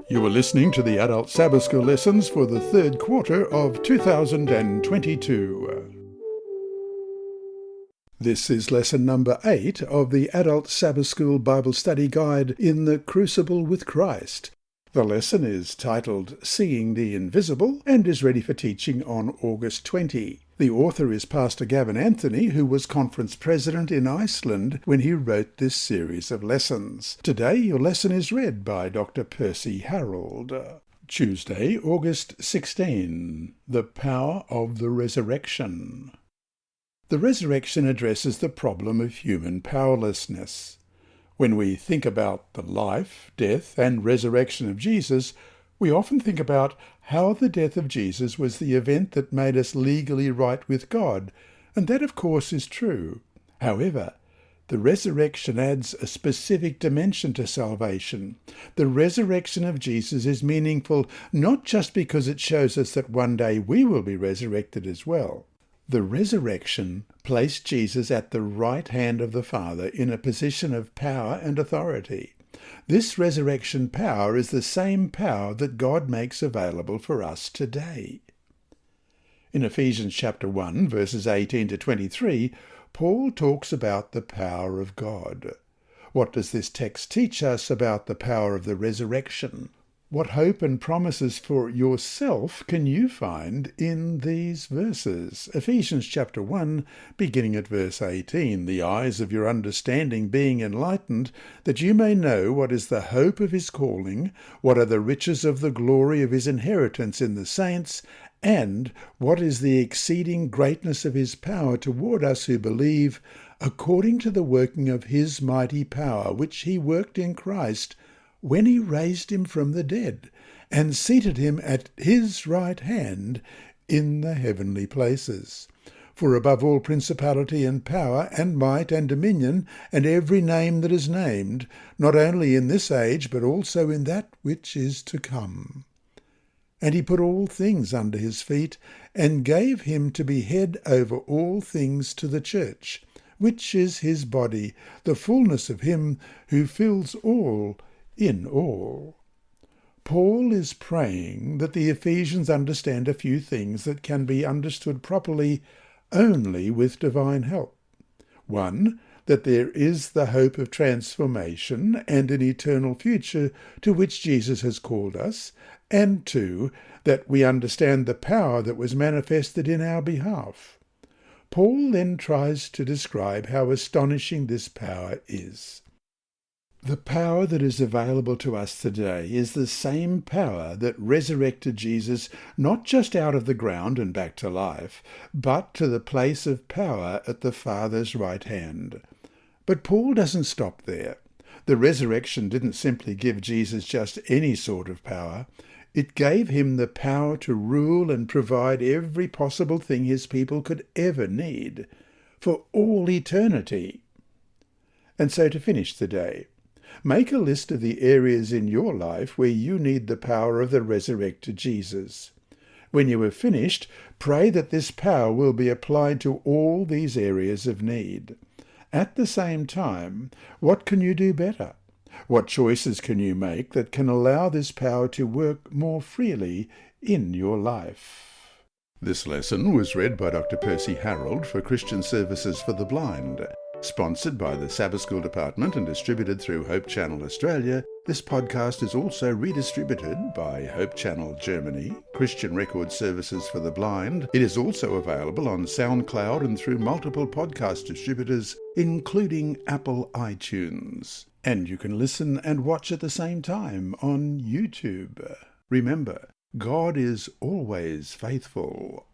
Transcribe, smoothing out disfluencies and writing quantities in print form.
You are listening to the Adult Sabbath School lessons for the third quarter of 2022. This is lesson number 8 of the Adult Sabbath School Bible Study Guide in the Crucible with Christ. The lesson is titled Seeing the Invisible and is ready for teaching on August 20. The author is Pastor Gavin Anthony, who was conference president in Iceland when he wrote this series of lessons. Today your lesson is read by Dr. Percy Harrold. Tuesday, August 16. The Power of the Resurrection. The resurrection addresses the problem of human powerlessness. When we think about the life, death, and resurrection of Jesus, we often think about how the death of Jesus was the event that made us legally right with God, and that, of course, is true. However, the resurrection adds a specific dimension to salvation. The resurrection of Jesus is meaningful not just because it shows us that one day we will be resurrected as well. The resurrection placed Jesus at the right hand of the Father in a position of power and authority. This resurrection power is the same power that God makes available for us today. In Ephesians chapter 1, verses 18 to 23, Paul talks about the power of God. What does this text teach us about the power of the resurrection? What hope and promises for yourself can you find in these verses? Ephesians chapter 1, beginning at verse 18, the eyes of your understanding being enlightened, that you may know what is the hope of his calling, what are the riches of the glory of his inheritance in the saints, and what is the exceeding greatness of his power toward us who believe, according to the working of his mighty power, which he worked in Christ, when he raised him from the dead, and seated him at his right hand in the heavenly places. For above all principality and power and might and dominion, and every name that is named, not only in this age, but also in that which is to come. And he put all things under his feet, and gave him to be head over all things to the church, which is his body, the fullness of him who fills all in all. Paul is praying that the Ephesians understand a few things that can be understood properly only with divine help. 1, that there is the hope of transformation and an eternal future to which Jesus has called us, and 2, that we understand the power that was manifested in our behalf. Paul then tries to describe how astonishing this power is. The power that is available to us today is the same power that resurrected Jesus not just out of the ground and back to life, but to the place of power at the Father's right hand. But Paul doesn't stop there. The resurrection didn't simply give Jesus just any sort of power. It gave him the power to rule and provide every possible thing his people could ever need, for all eternity. And so to finish the day, make a list of the areas in your life where you need the power of the resurrected Jesus. When you have finished, pray that this power will be applied to all these areas of need. At the same time, what can you do better? What choices can you make that can allow this power to work more freely in your life? This lesson was read by Dr. Percy Harrold for Christian Services for the Blind. Sponsored by the Sabbath School Department and distributed through Hope Channel Australia, this podcast is also redistributed by Hope Channel Germany, Christian Record Services for the Blind. It is also available on SoundCloud and through multiple podcast distributors, including Apple iTunes. And you can listen and watch at the same time on YouTube. Remember, God is always faithful.